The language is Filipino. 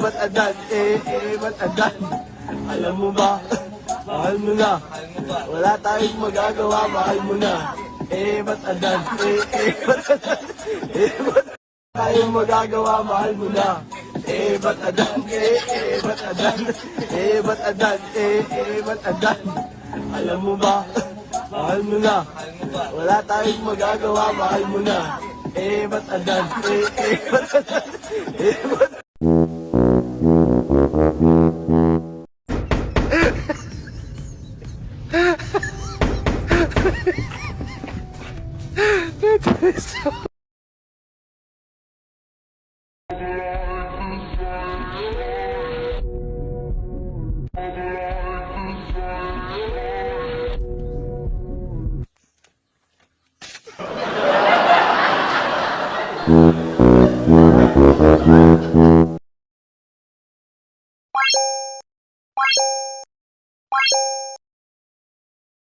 ba't adan? Ba't adan? Alam mo ba? Mahal mo na. Wala tayong magagawa, mahal mo na. Ba't adan? Ba't adan? Ba't tayong magagawa, mahal mo na. Ba't adan? Ba't adan? Ba't adan? Ba't adan? Alam mo ba? Mahal mo na. Wala tayong magagawa, mahal mo na. Ba't adan? Ba't adan? Ba't